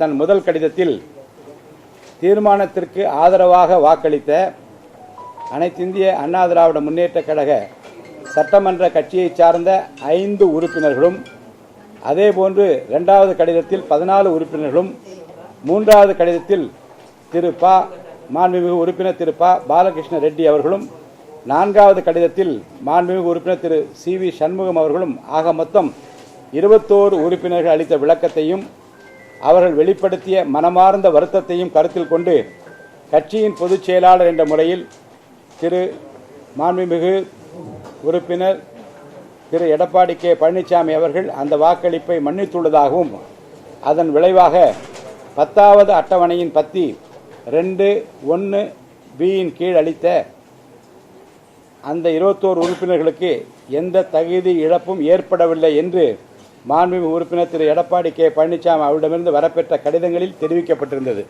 தன் முதல் கடிதத்தில் தீர்மானத்திற்கு ஆதரவாக வாக்களித்த அனைத்திந்திய அண்ணா திராவிட முன்னேற்றக் கழக சட்டமன்ற கட்சியை சார்ந்த 5 உறுப்பினர்களும், அதேபோன்று 2வது கடிதத்தில் 14 உறுப்பினர்களும், 3வது கடிதத்தில் மாண்புமிகு உறுப்பினர் திரு பாலகிருஷ்ண ரெட்டி அவர்களும், 4வது கடிதத்தில் மாண்புமிகு உறுப்பினர் திரு CV சண்முகம் அவர்களும் ஆக மொத்தம் 21 உறுப்பினர்கள் அளித்த விளக்கத்தையும் அவர்கள் வெளிப்படுத்திய மனமார்ந்த வருத்தத்தையும் கருத்தில் கொண்டு கட்சியின் பொதுச் செயலாளர் என்ற முறையில் மாண்புமிகு உறுப்பினர் திரு எடப்பாடி கே பழனிசாமி அவர்கள் அந்த வாக்களிப்பை மன்னித்துள்ளதாகவும், அதன் விளைவாக 10வது அட்டவணையின் பத்தி 2(1)(b)யின் கீழ் அளித்த அந்த 21 உறுப்பினர்களுக்கு எந்த தகுதி இழப்பும் ஏற்படவில்லை என்று மாண்புமிகு உறுப்பினர் திரு எடப்பாடி கே பழனிசாமி அவரிடமிருந்து வரப்பெற்ற கடிதங்களில் தெரிவிக்கப்பட்டிருந்தது.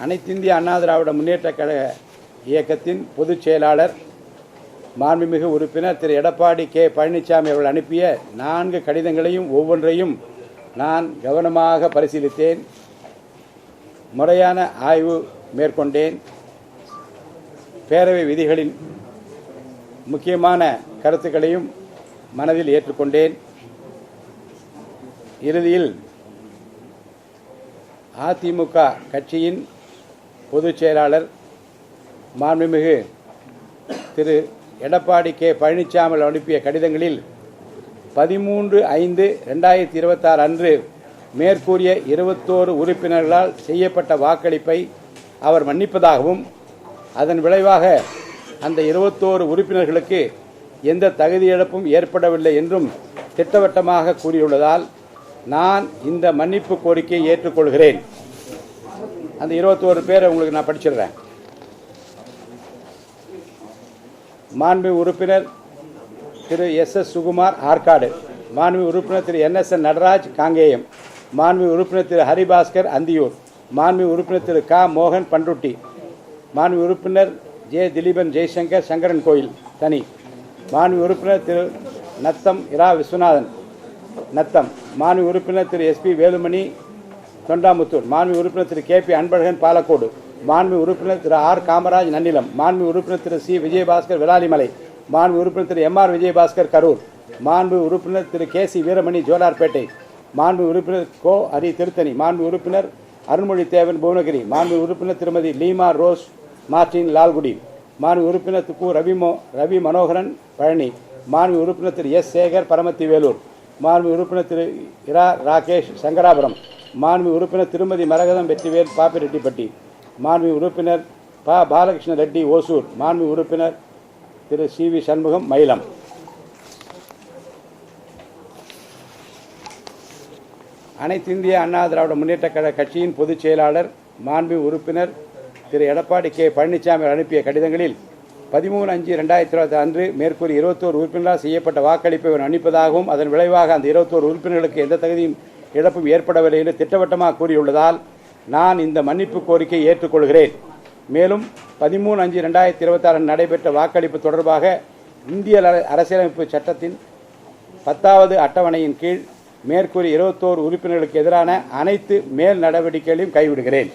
அனைத்திந்திய அண்ணா திராவிட முன்னேற்றக் கழக இயக்கத்தின் பொதுச் செயலாளர் மாண்புமிகு உறுப்பினர் திரு எடப்பாடி கே பழனிசாமி அவர்கள் அனுப்பிய 4 கடிதங்களையும் ஒவ்வொன்றையும் நான் கவனமாக பரிசீலித்தேன், முறையான ஆய்வு மேற்கொண்டேன், பேரவை விதிகளின் முக்கியமான கருத்துக்களையும் மனதில் ஏற்றுக்கொண்டேன். இறுதியில் அதிமுக கட்சியின் பொதுச் செயலாளர் மாண்புமிகு திரு எடப்பாடி கே பழனிசாமி அனுப்பிய கடிதங்களில் 13/5/2026 அன்று மேற்கூறிய 21 உறுப்பினர்களால் செய்யப்பட்ட வாக்களிப்பை அவர் மன்னிப்பதாகவும், அதன் விளைவாக அந்த 21 உறுப்பினர்களுக்கு எந்த தகுதி இழப்பும் ஏற்படவில்லை என்றும் திட்டவட்டமாக கூறியுள்ளதால் நான் இந்த மன்னிப்பு கோரிக்கையை ஏற்றுக்கொள்கிறேன். அந்த 21 பேரை உங்களுக்கு நான் படிச்சிடுறேன். மாண்புமிகு உறுப்பினர் திரு SS சுகுமார் ஆற்காடு, மாண்புமிகு உறுப்பினர் திரு NSN நடராஜ் காங்கேயம், மாண்புமிகு உறுப்பினர் திரு ஹரிபாஸ்கர் அந்தியூர், மாண்புமிகு உறுப்பினர் திரு மோகன் பண்ருட்டி, மாண்புமிகு உறுப்பினர் திலீபன் ஜெய்சங்கர் சங்கரன் கோயில் தனி, மாண்புமிகு உறுப்பினர் திரு நத்தம் இரா விஸ்வநாதன் நத்தம், மாண்புமிகு உறுப்பினர் திரு SP வேலுமணி தொண்டாமுத்தூர், மாண்புமிகு உறுப்பினர் திரு KP அன்பழகன் பாலக்கோடு, மாண்புமிகு உறுப்பினர் திரு R காமராஜ் நன்னிலம், மாண்புமிகு உறுப்பினர் திரு C விஜயபாஸ்கர் விராலிமலை, மாண்புமிகு உறுப்பினர் திரு MR விஜயபாஸ்கர் கரூர், மாண்புமிகு உறுப்பினர் திரு KC வீரமணி ஜோலார்பேட்டை, மாண்புமிகு உறுப்பினர் கோ ஹரி திருத்தணி, மாண்புமிகு உறுப்பினர் அருள்மொழி தேவன் புவனகிரி, மாண்புமிகு உறுப்பினர் திருமதி லீமா ரோஸ் மார்டின் லால்குடி, மாண்புமிகு உறுப்பினர் ரவி மனோகரன் பழனி, மாண்புமிகு உறுப்பினர் திரு S சேகர் பரமத்தி வேலூர், மாண்புமிகு உறுப்பினர் திரு இரா ராகேஷ் சங்கராபுரம், மாண்புமிகு உறுப்பினர் திருமதி மரகதம் வெற்றிவேல் பாப்பிரெட்டிப்பட்டி, மாண்புமிகு உறுப்பினர் பாலகிருஷ்ண ரெட்டி ஓசூர், மாண்புமிகு உறுப்பினர் திரு CV சண்முகம் மயிலம். அனைத்திந்திய அண்ணா திராவிட முன்னேற்றக் கழக கட்சியின் பொதுச் செயலாளர் மாண்புமிகு உறுப்பினர் திரு எடப்பாடி கே பழனிசாமி அனுப்பிய கடிதங்களில் 13/5/2026 அன்று மேற்கூறி 21 உறுப்பினரால் செய்யப்பட்ட வாக்களிப்பை மன்னிப்பதாகவும், அதன் விளைவாக அந்த 21 உறுப்பினர்களுக்கு எந்த தகுதியும் இழப்பும் ஏற்படவில்லை என்று திட்டவட்டமாக கூறியுள்ளதால் நான் இந்த மன்னிப்பு கோரிக்கையை ஏற்றுக்கொள்கிறேன். மேலும் 13/5/2026 நடைபெற்ற வாக்களிப்பு தொடர்பாக இந்திய அரசியலமைப்பு சட்டத்தின் 10வது அட்டவணையின் கீழ் மேற்கூறி 21 உறுப்பினர்களுக்கு எதிரான அனைத்து மேல் நடவடிக்கைகளையும் கைவிடுகிறேன்.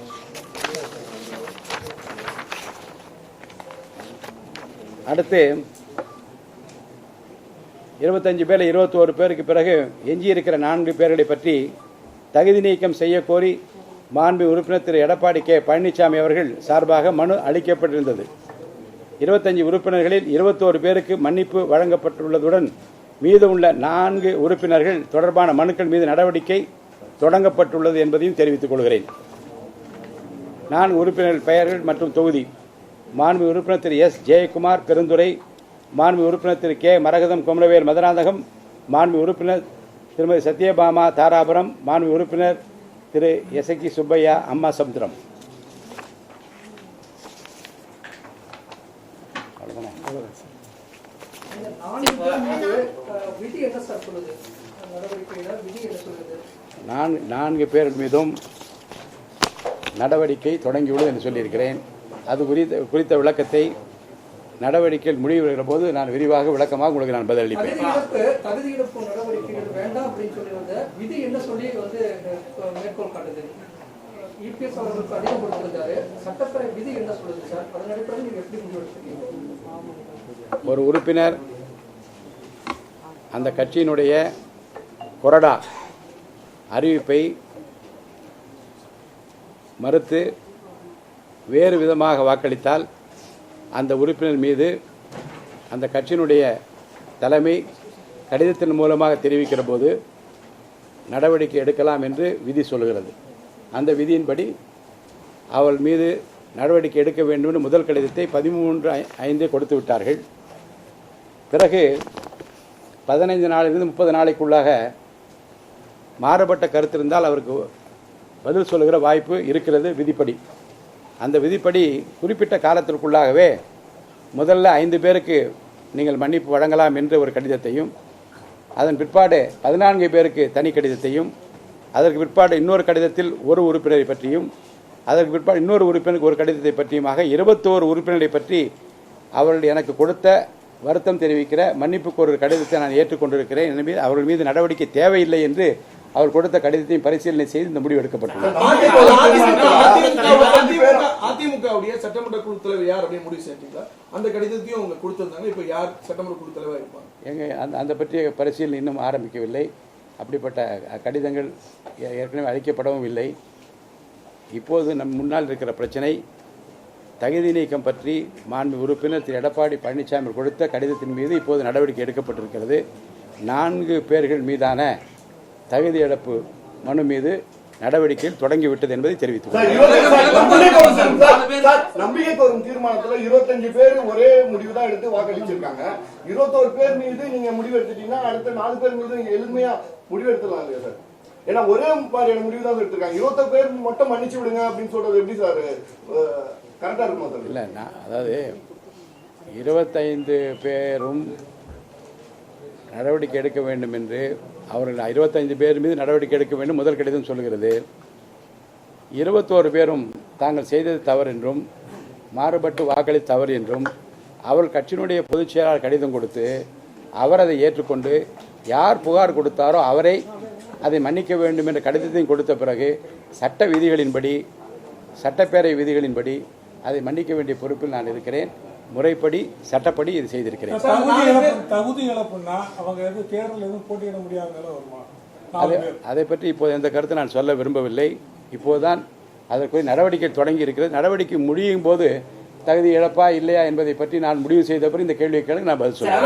அடுத்து 25 பேர் 21 பேருக்கு பிறகு எஞ்சியிருக்கிற 4 பேர்களை பற்றி தகுதி நீக்கம் செய்யக்கோரி மாண்புமிகு உறுப்பினர் திரு எடப்பாடி கே பழனிசாமி அவர்கள் சார்பாக மனு அளிக்கப்பட்டிருந்தது. 25 உறுப்பினர்களில் 21 பேருக்கு மன்னிப்பு வழங்கப்பட்டுள்ளதுடன் மீதமுள்ள 4 உறுப்பினர்கள் தொடர்பான மனுக்கள் மீது நடவடிக்கை தொடங்கப்பட்டுள்ளது என்பதையும் தெரிவித்துக் கொள்கிறேன். 4 உறுப்பினர்கள் பெயர்கள் மற்றும் தொகுதி: மாண்புமிகு உறுப்பினர் திரு S ஜெயக்குமார் பெருந்துறை, மாண்புமிகு உறுப்பினர் திரு K மரகதம் குமரவேல் மதுராந்தகம், மாண்புமிகு உறுப்பினர் திருமதி சத்யபாமா தாராபுரம், மாண்புமிகு உறுப்பினர் திரு SK சுப்பையா அம்மா சமுத்திரம். நான்கு பேர் மீதும் நடவடிக்கை தொடங்கியுள்ளது என்று சொல்லியிருக்கிறேன். அது குறித்த விளக்கத்தை நடவடிக்கைகள் முடிவு வருகிற போது நான் விரிவாக விளக்கமாக உங்களுக்கு நான் பதிலளிப்பேன். தகுதியிழப்பு நடவடிக்கைகள் வேண்டாம் அப்படின்னு சொல்லி வந்து விதி என்ன சொல்லி வந்து மேற்கோள் காட்டுது? இபிஎஸ் அவர்களுக்கு அதிகம் கொடுத்திருந்தாரு, சட்டப்பேரவை விதி என்ன சொல்லுது சார்? அதன் அடிப்படையில் நீங்க எப்படி முடிவெடுக்கிறீங்க? ஒரு உறுப்பினர் அந்த கட்சியினுடைய கொறடா அறிவிப்பை மறுத்து வேறு விதமாக வாக்களித்தால் அந்த உறுப்பினர் மீது அந்த கட்சியினுடைய தலைமை கடிதத்தின் மூலமாக தெரிவிக்கிற போது நடவடிக்கை எடுக்கலாம் என்று விதி சொல்கிறது. அந்த விதியின்படி அவள் மீது நடவடிக்கை எடுக்க வேண்டும் என்று முதல் கடிதத்தை 13/5 கொடுத்து விட்டார்கள். பிறகு 15 நாளிலிருந்து 30 நாளைக்குள்ளாக மாறுபட்ட கருத்து இருந்தால் அவருக்கு பதில் சொல்லுகிற வாய்ப்பு இருக்கிறது விதிப்படி. அந்த விதிப்படி குறிப்பிட்ட காலத்திற்குள்ளாகவே முதல்ல 5 பேருக்கு நீங்கள் மன்னிப்பு வழங்கலாம் என்று ஒரு கடிதத்தையும், அதன் பிற்பாடு 14 பேருக்கு தனி கடிதத்தையும், அதற்கு பிற்பாடு இன்னொரு கடிதத்தில் ஒரு உறுப்பினரை பற்றியும், அதற்கு பிற்பாடு இன்னொரு உறுப்பினருக்கு ஒரு கடிதத்தை பற்றியுமாக 21 உறுப்பினரை பற்றி அவர்கள் எனக்கு கொடுத்த வருத்தம் தெரிவிக்கிற மன்னிப்புக்கு ஒரு கடிதத்தை நான் ஏற்றுக்கொண்டிருக்கிறேன். எனவே அவர்கள் மீது நடவடிக்கை தேவையில்லை என்று அவர் கொடுத்த கடிதத்தையும் பரிசீலனை செய்து இந்த முடிவு எடுக்கப்பட்டுள்ளது. அதிமுகவுடைய சட்டமன்ற குழு தலைவர் யார் அப்படின்னு முடிவு செஞ்சீங்களா? அந்த கடிதத்தையும் அவங்க கொடுத்திருந்தாங்க. இப்போ யார் சட்டமன்ற குழு தலைவராக இருப்பாங்க? அந்த பற்றிய பரிசீலனை இன்னும் ஆரம்பிக்கவில்லை. அப்படிப்பட்ட கடிதங்கள் ஏற்கனவே அளிக்கப்படவும் இல்லை. இப்போது நம் முன்னால் இருக்கிற பிரச்சனை தகுதி நீக்கம் பற்றி மாண்பு உறுப்பினர் திரு எடப்பாடி பழனிசாமி கொடுத்த கடிதத்தின் மீது இப்போது நடவடிக்கை எடுக்கப்பட்டிருக்கிறது. 4 பேர்கள் மீதான தகுதி இழப்பு மனு மீது நடவடிக்கையில் தொடங்கிவிட்டது என்பதை தெரிவித்துள்ளார். நம்பிக்கை கோரும் தீர்மானத்தில் 25 பேர் ஒரே முடிவு தான் எடுத்து வாக்களிச்சிருக்காங்க. 21 பேர் மீது நீங்க முடிவு எடுத்துட்டீங்கன்னா அடுத்த 4 பேர் மீது நீங்க எளிமையா முடிவு எடுத்துலாம் இல்லையா சார்? ஏன்னா ஒரே மாதிரியான முடிவு தான் எடுத்திருக்காங்க. 21 பேர் மட்டும் மன்னிச்சு விடுங்க அப்படின்னு சொல்றது எப்படி சார் கரெக்டா இருக்குமா சார்? இல்ல, அதாவது 25 பேரும் நடவடிக்கை எடுக்க வேண்டும் என்று அவர்கள் 25 பேர் மீது நடவடிக்கை எடுக்க வேண்டும் முதல் கடிதம் சொல்கிறது. 21 பேரும் தாங்கள் செய்தது தவறு என்றும் மாறுபட்டு வாக்களித்து தவறு என்றும் அவர் கட்சியினுடைய பொதுச் செயலாளர் கடிதம் கொடுத்து அவர் அதை ஏற்றுக்கொண்டு யார் புகார் கொடுத்தாரோ அவரை அதை மன்னிக்க வேண்டும் என்ற கடிதத்தையும் கொடுத்த பிறகு சட்ட விதிகளின்படி சட்டப்பேரவை விதிகளின்படி அதை மன்னிக்க வேண்டிய பொறுப்பில் நான் இருக்கிறேன். முறைப்படி சட்டப்படி இது செய்திருக்கிறேன். தகுதி இழப்புன்னா அவங்க தேர்தல் எதுவும் போட்டியிட முடியாத அதை பற்றி இப்போது எந்த கருத்து நான் சொல்ல விரும்பவில்லை. இப்போதுதான் அதற்குரிய நடவடிக்கை தொடங்கி இருக்கிறது. நடவடிக்கை முடியும் போது தகுதி இழப்பா இல்லையா என்பதை பற்றி நான் முடிவு செய்த பிறகு இந்த கேள்வியை கேளுங்க, நான் பதில் சொல்றேன்.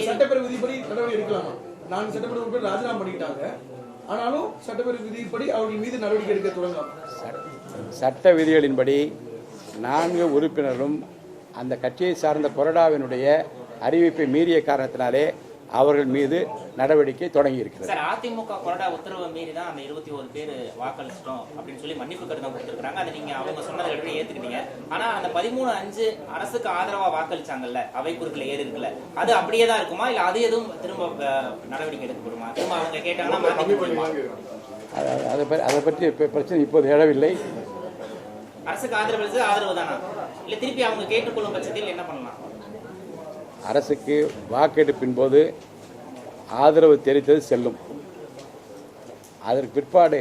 சட்டப்பேரவை விதிப்படி நடவடிக்கை எடுக்கலாமா? 4 சட்டப்பேரவை உறுப்பினர் ராஜினாமா பண்ணிட்டாங்க. ஆனாலும் சட்டப்பேரவை விதிப்படி அவர்கள் மீது நடவடிக்கை எடுக்க தொடங்கலாம். சட்ட விதிகளின்படி 4 உறுப்பினரும் அந்த கட்சியை சார்ந்த கொறடாவினுடைய அறிவிப்பை மீறிய காரணத்தினாலே அவர்கள் மீது நடவடிக்கை தொடங்கி இருக்கிறது. சார், அதிமுக கொறடா உத்தரவை மீறி தான் அந்த 21 பேர் வாக்களிச்சிட்டோம் அப்படின்னு சொல்லி மன்னிப்பு கடிதம் கொடுத்திருக்காங்க. அதை நீங்க அவங்க சொன்னதை எப்படி ஏத்துக்கிட்டீங்க? ஆனா அந்த 13/5 அரசுக்கு ஆதரவா வாக்களிச்சாங்கல்ல, அவை குறுக்கில் ஏறி இருக்குல்ல, அது அப்படியே தான் இருக்குமா இல்ல அது எதுவும் திரும்ப நடவடிக்கை எடுக்கப்படுமா? திரும்ப அவங்க கேட்டாங்கன்னா அதை பற்றி பிரச்சனை இப்போது எழவில்லை. அரசுக்கு ஆதரவு தானா இல்ல திருப்பி அவங்க கேட்டுக்கொள்ளும் பட்சத்தில் என்ன பண்ணலாம்? அரசுக்கு வாக்கெடுப்பின் போது ஆதரவு தெரிவித்தது செல்லும். அதற்கு பிற்பாடு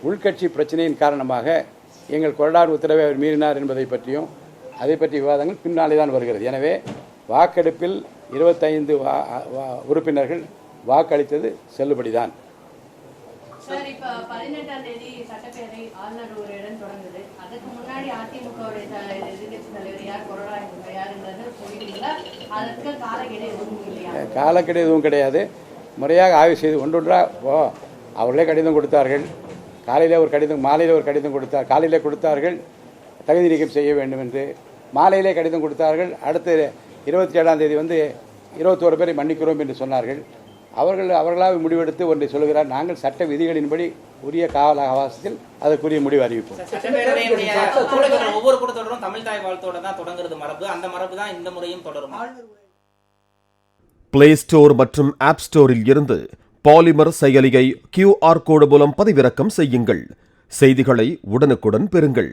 உள்கட்சி பிரச்சனையின் காரணமாக எங்கள் கொறடார் உத்தரவை அவர் மீறினார் என்பதை பற்றியும் அதை பற்றிய விவாதங்கள் பின்னாலே தான் வருகிறது. எனவே வாக்கெடுப்பில் 25 உறுப்பினர்கள் வாக்களித்தது செல்லுபடிதான். சார், இப்ப 18ஆம் தேதி சட்டப்பேரவை ஆளுநர் உரையுடன் தொடங்குது. அதுக்கு முன்னாடி அதிமுகவுடைய எதிர்கட்சி தலைவர் யார், கொறடா யாருன்றது சொல்லிட்டீங்களா? அதற்கு காலக்கெடு எதுவும் இல்லையா? காலக்கெடு எதுவும் கிடையாது. முறையாக ஆய்வு செய்து ஒன்றொன்றா அவர்களே கடிதம் கொடுத்தார்கள். காலையில் ஒரு கடிதம், மாலையில் ஒரு கடிதம் கொடுத்தார். காலையில் கொடுத்தார்கள் தகுதி நீக்கம் செய்ய வேண்டும் என்று, மாலையிலே கடிதம் கொடுத்தார்கள். அடுத்து 27ஆம் தேதி 21 பேரை மன்னிக்கிறோம் என்று சொன்னார்கள். அவர்களாக முடிவெடுத்து ஒன்றை சொல்கிறார். நாங்கள் சட்ட விதிகளின்படி உரிய கால அவகாசத்தில் அதற்குரிய முடிவு அறிவிப்போம். ஒவ்வொரு கூட்டத்தொடரும் தமிழ் தாய் வாழ்த்தோட தான் தொடங்குறது மரபு. அந்த மரபு தான் இந்த முறையும் தொடரும். பிளே ஸ்டோர் மற்றும் ஆப் ஸ்டோரில் இருந்து பாலிமர் செயலியை QR கோடு மூலம் பதிவிறக்கம் செய்யுங்கள். செய்திகளை உடனுக்குடன் பெறுங்கள்.